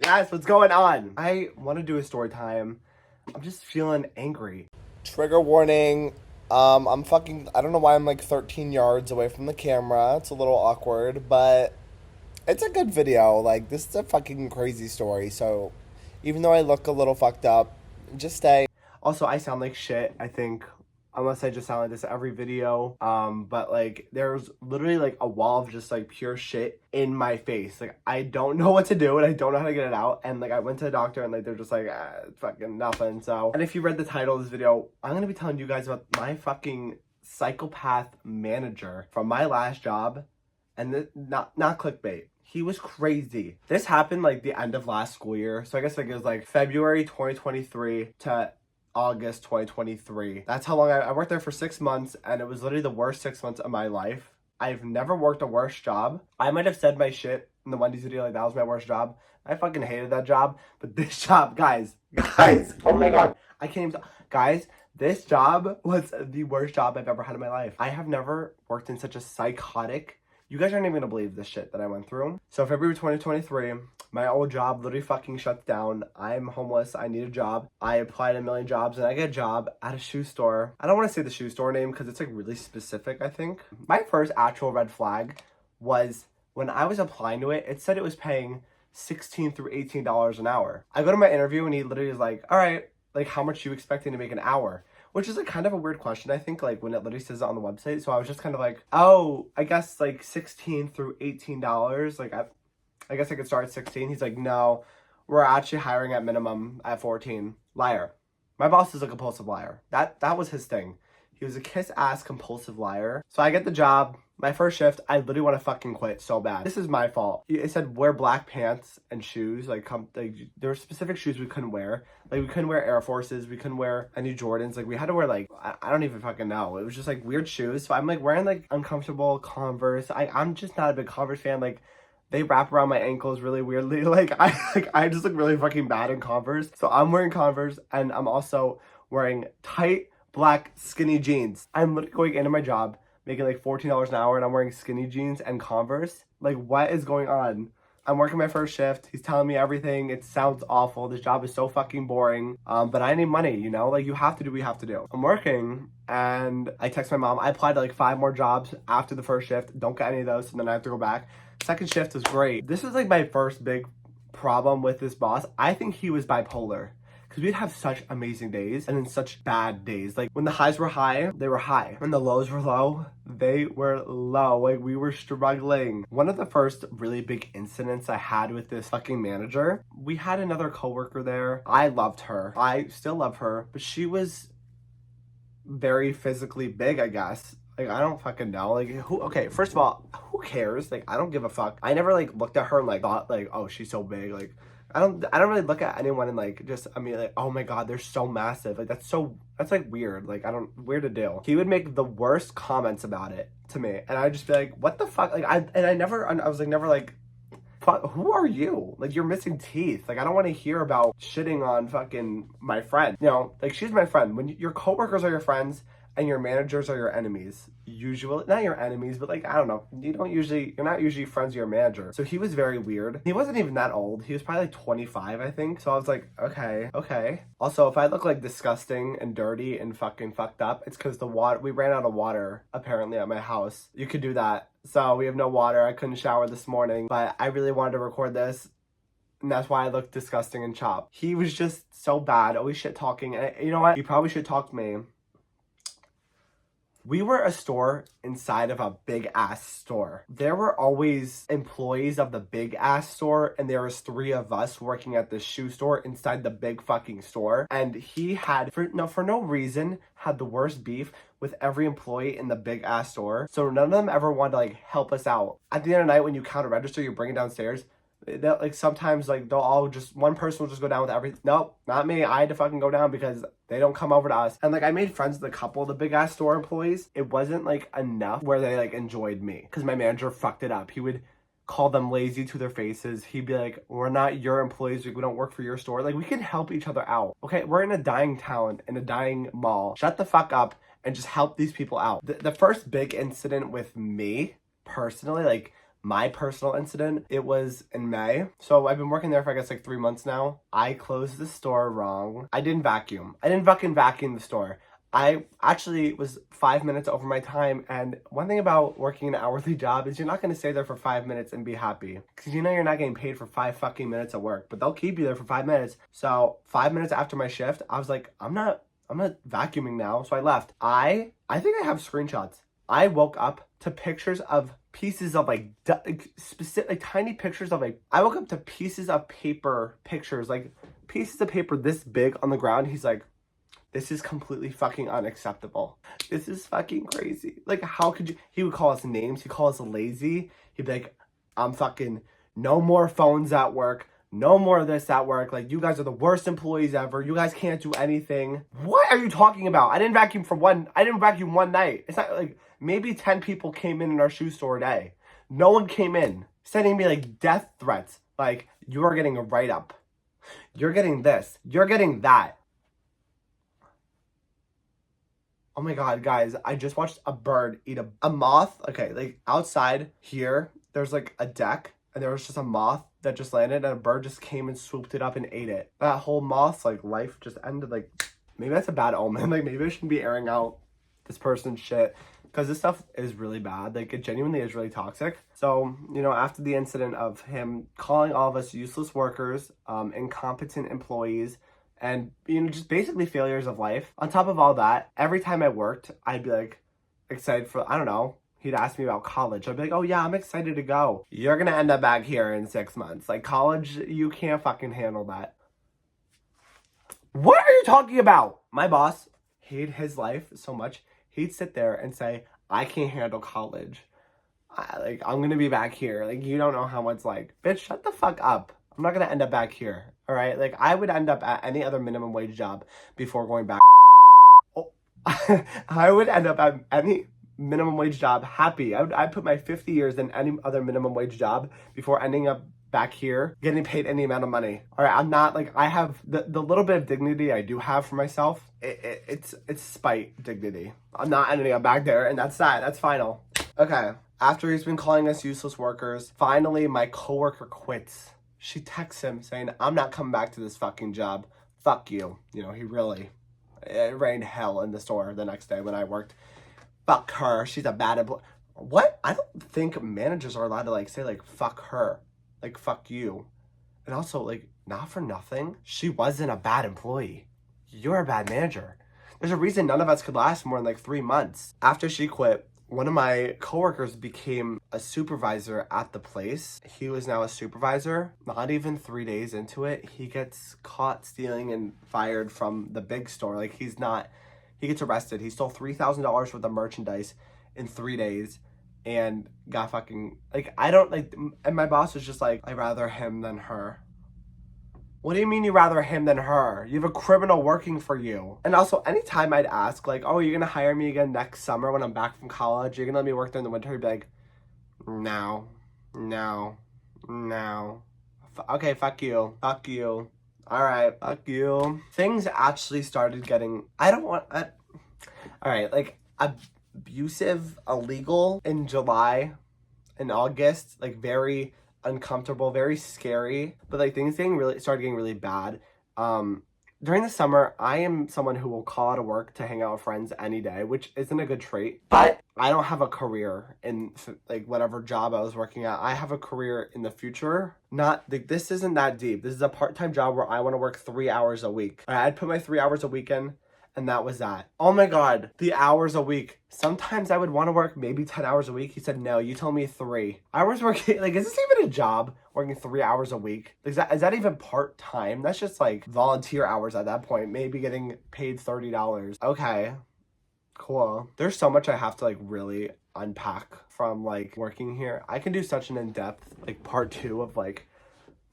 Yes, what's going on? I want to do a story time. I'm just feeling angry. Trigger warning. I don't know why I'm like 13 yards away from the camera. It's a little awkward, but it's a good video. Like, this is a fucking crazy story. So, even though I look a little fucked up, just stay. Also, I sound like shit, I think. Unless I just sound like this every video. But like, there's literally like a wall of just like pure shit in my face. Like, I don't know what to do and I don't know how to get it out. And like, I went to the doctor and like, they're just like, it's fucking nothing. So, and if you read the title of this video, I'm gonna be telling you guys about my fucking psychopath manager from my last job. And not clickbait. He was crazy. This happened like the end of last school year. So I guess like it was like February 2023 to August 2023. That's how long I worked there for 6 months, and it was literally the worst 6 months of my life. I've never worked a worse job. I might have said my shit in the Wendy's video, like that was my worst job. I fucking hated that job, but this job, guys, oh my god, I can't even, guys, this job was the worst job I've ever had in my life. I have never worked in such a psychotic, you guys aren't even gonna believe this shit that I went through. So February 2023, my old job literally fucking shuts down. I'm homeless. I need a job. I applied a million jobs and I get a job at a shoe store. I don't want to say the shoe store name because it's like really specific, I think. My first actual red flag was when I was applying to it, it said it was paying $16 through $18 an hour. I go to my interview and he literally is like, all right, like how much are you expecting to make an hour? Which is like kind of a weird question, I think, like when it literally says it on the website. So I was just kind of like, oh, I guess like $16 through $18. Like I guess I could start at 16. He's like, no, we're actually hiring at minimum at 14. Liar. My boss is a compulsive liar. That was his thing. He was a kiss-ass compulsive liar. So I get the job. My first shift, I literally want to fucking quit so bad. This is my fault. It said wear black pants and shoes. Like there were specific shoes we couldn't wear. Like we couldn't wear Air Forces. We couldn't wear any Jordans. Like we had to wear like, I don't even fucking know. It was just like weird shoes. So I'm like wearing like uncomfortable Converse. I'm just not a big Converse fan. Like they wrap around my ankles really weirdly. I just look really fucking bad in Converse. So I'm wearing Converse and I'm also wearing tight black skinny jeans. I'm literally going into my job making like $14 an hour and I'm wearing skinny jeans and Converse. Like, what is going on? I'm working my first shift. He's telling me everything. It sounds awful. This job is so fucking boring. But I need money, you know? Like, you have to do what you have to do. I'm working and I text my mom. I applied to like 5 more jobs after the first shift. Don't get any of those, and then I have to go back. Second shift was great. This was like my first big problem with this boss. I think he was bipolar. Because we'd have such amazing days and then such bad days. Like when the highs were high, they were high. When the lows were low, they were low. Like we were struggling. One of the first really big incidents I had with this fucking manager, we had another coworker there. I loved her. I still love her, but she was very physically big, I guess. Like, I don't fucking know. Like, okay, first of all, who cares? Like, I don't give a fuck. I never, like, looked at her and, like, thought, like, oh, she's so big. Like, I don't really look at anyone and, like, just, I mean, like, oh my god, they're so massive. Like, that's, like, weird. Like, weird to do. He would make the worst comments about it to me. And I'd just be like, what the fuck? Like, I was, like, never, like, fuck, who are you? Like, you're missing teeth. Like, I don't want to hear about shitting on fucking my friend. You know, like, she's my friend. When your coworkers are your friends, and your managers are your enemies. Usually, not your enemies, but like, I don't know. You're not usually friends with your manager. So he was very weird. He wasn't even that old. He was probably like 25, I think. So I was like, okay. Also, if I look like disgusting and dirty and fucking fucked up, it's because we ran out of water apparently at my house. You could do that. So we have no water. I couldn't shower this morning, but I really wanted to record this. And that's why I look disgusting and chopped. He was just so bad, always shit talking. And you know what? He probably should talk to me. We were a store inside of a big ass store. There were always employees of the big ass store, and there was 3 of us working at the shoe store inside the big fucking store. And he had, for no reason, had the worst beef with every employee in the big ass store. So none of them ever wanted to like help us out. At the end of the night, when you count a register, you bring it downstairs. That like sometimes like they'll all just, one person will just go down with everything. Nope, not me. I had to fucking go down because they don't come over to us. And like I made friends with a couple of the big ass store employees. It wasn't like enough where they like enjoyed me because my manager fucked it up. He would call them lazy to their faces. He'd be like, we're not your employees. We don't work for your store. Like we can help each other out. Okay, we're in a dying town, in a dying mall. Shut the fuck up and just help these people out. The first big incident with me personally, like My personal incident, it was in May. So I've been working there for I guess like 3 months now. I closed the store wrong. I didn't vacuum. I didn't fucking vacuum the store. I actually was 5 minutes over my time, and one thing about working an hourly job is you're not going to stay there for 5 minutes and be happy, because you know you're not getting paid for 5 fucking minutes of work, but they'll keep you there for 5 minutes. So 5 minutes after my shift, I was like, I'm not vacuuming now, so I left. I think I have screenshots. I woke up to pictures of pieces of like specific like tiny pictures of like, I woke up to pieces of paper pictures, like pieces of paper this big on the ground. He's like, this is completely fucking unacceptable. This is fucking crazy. Like, how could you? He would call us names. He'd call us lazy. He'd be like, I'm fucking, no more phones at work. No more of this at work. Like, you guys are the worst employees ever. You guys can't do anything. What are you talking about? I didn't vacuum one night. It's not like maybe 10 people came in our shoe store a day. No one came in sending me like death threats. Like, you are getting a write-up. You're getting this. You're getting that. Oh my God, guys, I just watched a bird eat a moth. Okay, like outside here, there's like a deck, and there was just a moth that just landed, and a bird just came and swooped it up and ate it. That whole moth's like life just ended. Like, maybe that's a bad omen. Like, maybe I shouldn't be airing out this person's shit, because this stuff is really bad. Like, it genuinely is really toxic. So, you know, after the incident of him calling all of us useless workers, incompetent employees, and, you know, just basically failures of life. On top of all that, every time I worked, I'd be like excited for, I don't know, he'd ask me about college. I'd be like, oh yeah, I'm excited to go. You're gonna end up back here in 6 months. Like, college, you can't fucking handle that. What are you talking about? My boss hated his life so much, he'd sit there and say, I can't handle college. I'm gonna be back here. Like, you don't know how it's like. Bitch, shut the fuck up. I'm not gonna end up back here. All right, like, I would end up at any other minimum wage job before going back. Oh. I would end up at any minimum wage job happy. I'd put my 50 years in any other minimum wage job before ending up back here getting paid any amount of money. All right, I'm not like, I have the little bit of dignity I do have for myself. It's spite dignity. I'm not ending up back there, and that's that. That's final. Okay, after he's been calling us useless workers, finally my coworker quits. She texts him saying, I'm not coming back to this fucking job. Fuck you. You know, it rained hell in the store the next day when I worked. Fuck her. She's a bad employee. What? I don't think managers are allowed to like say like, fuck her. Like, fuck you. And also, like, not for nothing, she wasn't a bad employee. You're a bad manager. There's a reason none of us could last more than like 3 months. After she quit, one of my coworkers became a supervisor at the place. He was now a supervisor. Not even 3 days into it, he gets caught stealing and fired from the big store. Like, he gets arrested. He stole $3,000 worth of merchandise in 3 days and got fucking, like, I don't, like, and my boss was just like, I'd rather him than her. What do you mean you rather him than her? You have a criminal working for you. And also, anytime I'd ask, like, oh, you're gonna hire me again next summer when I'm back from college? You're gonna let me work during the winter? He'd be like, no. Okay, fuck you. Fuck you. All right, fuck you. Things actually started getting, like, abusive, illegal in July and August, like, very uncomfortable, very scary, but like things started getting really bad. During the summer, I am someone who will call out of work to hang out with friends any day, which isn't a good trait, but I don't have a career in like whatever job I was working at. I have a career in the future. Not like, this isn't that deep. This is a part-time job where I want to work 3 hours a week. I'd put my 3 hours a week in, and that was that. Oh my God, the hours a week. Sometimes I would want to work maybe 10 hours a week. He said, no, you told me 3. I was working, like, is this even a job, working 3 hours a week? Is that even part-time? That's just like volunteer hours at that point, maybe getting paid $30. Okay, cool. There's so much I have to like really unpack from like working here. I can do such an in-depth like part 2 of like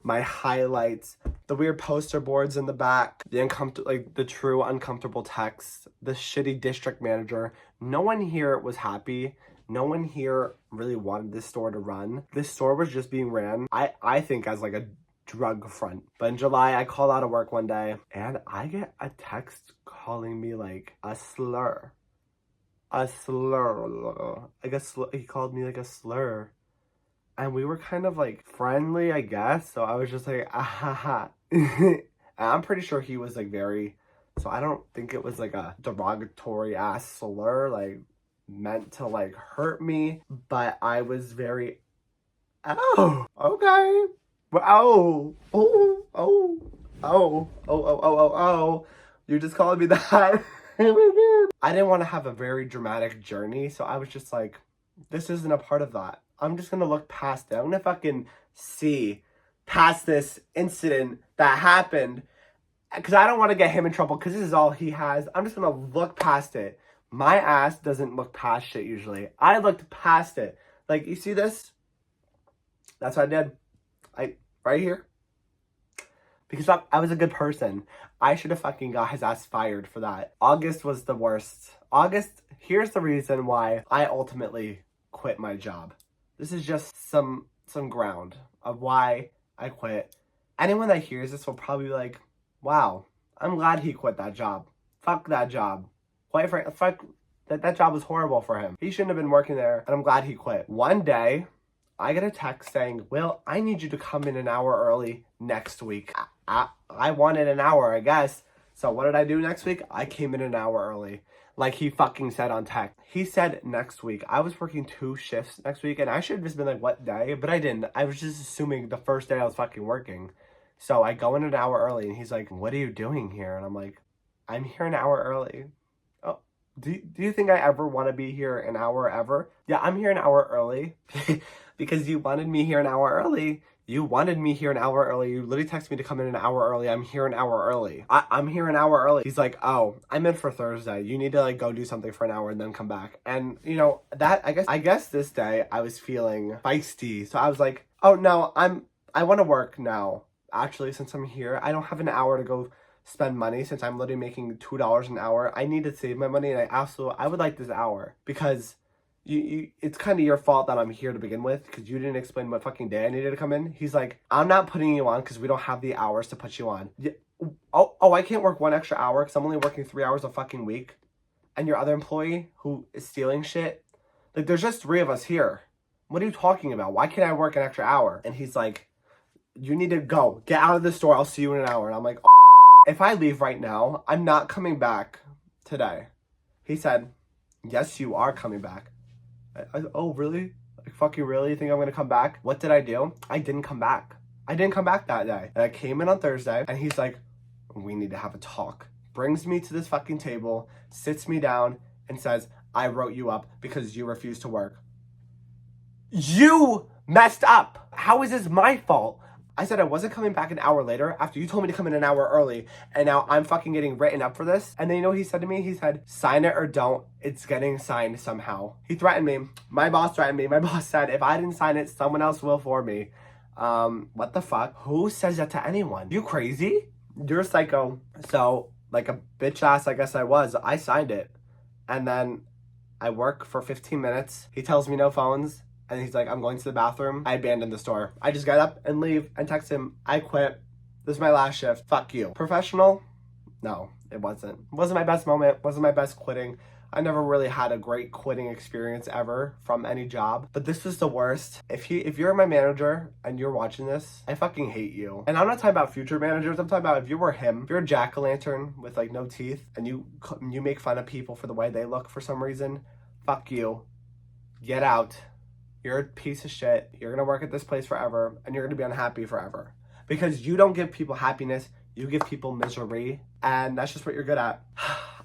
my highlights, the weird poster boards in the back, the true uncomfortable text, the shitty district manager. No one here was happy. No one here really wanted this store to run. This store was just being ran, I think, as like a drug front. But in July, I called out of work one day and I get a text calling me like a slur. A slur. He called me like a slur. And we were kind of like friendly, I guess. So I was just like, ah ha ha. And I'm pretty sure he was like very, so I don't think it was like a derogatory ass slur, like meant to like hurt me. But I was very, oh, okay. Well, oh, oh, oh, oh, oh, oh, oh, oh, oh. You're just calling me that. Oh my God. I didn't want to have a very dramatic journey. So I was just like, this isn't a part of that. I'm just gonna look past it. I'm gonna fucking see past this incident that happened because I don't want to get him in trouble because this is all he has. I'm just gonna look past it. My ass doesn't look past shit usually. I looked past it. Like, you see this? That's what I did. Right here. Because I was a good person. I should have fucking got his ass fired for that. August was the worst. August, here's the reason why I ultimately quit my job. This is just some ground of why I quit. Anyone that hears this will probably be like, wow, I'm glad he quit that job. Fuck that job. Quite frankly, fuck, that job was horrible for him. He shouldn't have been working there, and I'm glad he quit. One day, I get a text saying, Will, I need you to come in an hour early next week. I wanted an hour, I guess. So what did I do next week? I came in an hour early. Like he fucking said on text. He said next week. I was working 2 shifts next week, and I should have just been like, what day? But I didn't. I was just assuming the first day I was fucking working. So I go in an hour early, and he's like, what are you doing here? And I'm like, I'm here an hour early. Oh, do you think I ever want to be here an hour ever? Yeah, I'm here an hour early because you wanted me here an hour early. You wanted me here an hour early. You literally texted me to come in an hour early. I'm here an hour early. I'm here an hour early. He's like, oh, I'm in for Thursday. You need to like go do something for an hour and then come back. And you know, that I guess this day I was feeling feisty. So I was like, oh no, I want to work now. Actually, since I'm here, I don't have an hour to go spend money since I'm literally making $2 an hour. I need to save my money, and I would like this hour because it's kind of your fault that I'm here to begin with because you didn't explain what fucking day I needed to come in. He's like, I'm not putting you on because we don't have the hours to put you on. Yeah. Oh, I can't work 1 extra hour because I'm only working 3 hours a fucking week. And your other employee who is stealing shit, like there's just 3 of us here. What are you talking about? Why can't I work an extra hour? And he's like, you need to go. Get out of the store. I'll see you in an hour. And I'm like, oh. If I leave right now, I'm not coming back today. He said, yes, you are coming back. Oh, really? Like, fucking really? You think I'm gonna come back? What did I do? I didn't come back. I didn't come back that day. And I came in on Thursday, and he's like, we need to have a talk. Brings me to this fucking table, sits me down, and says, I wrote you up because you refused to work. You messed up! How is this my fault? I said I wasn't coming back an hour later after you told me to come in an hour early, and now I'm fucking getting written up for this. And then you know what he said to me? He said, sign it or don't. It's getting signed somehow. He threatened me. My boss threatened me. My boss said, if I didn't sign it, someone else will for me. What the fuck? Who says that to anyone? You crazy? You're a psycho. So, like a bitch ass I guess I was, I signed it. And then I work for 15 minutes. He tells me no phones. And he's like, I'm going to the bathroom. I abandoned the store. I just got up and leave and text him, I quit. This is my last shift. Fuck you. Professional? No, it wasn't. It wasn't my best moment. It wasn't my best quitting. I never really had a great quitting experience ever from any job. But this was the worst. If you're my manager and you're watching this, I fucking hate you. And I'm not talking about future managers. I'm talking about if you were him. If you're a jack-o'-lantern with like no teeth and you make fun of people for the way they look for some reason, fuck you. Get out. You're a piece of shit. You're going to work at this place forever, and you're going to be unhappy forever. Because you don't give people happiness, you give people misery, and that's just what you're good at.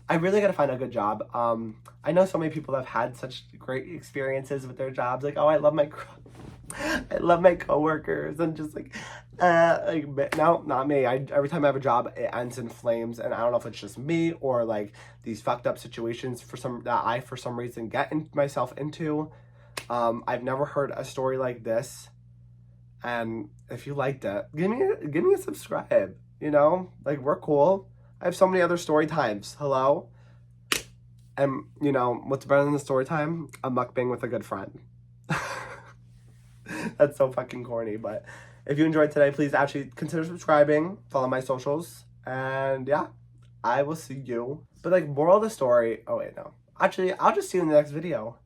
I really got to find a good job. I know so many people that have had such great experiences with their jobs. Like, oh, I love my coworkers, and just like no, not me. Every time I have a job, it ends in flames, and I don't know if it's just me or like these fucked up situations that I for some reason get myself into. I've never heard a story like this, and if you liked it, give me a subscribe, you know, like we're cool. I have so many other story times, hello, and you know, what's better than the story time? A mukbang with a good friend. That's so fucking corny, but if you enjoyed today, please actually consider subscribing, follow my socials, and yeah, I will see you. But like, moral of the story, oh wait, no. Actually, I'll just see you in the next video.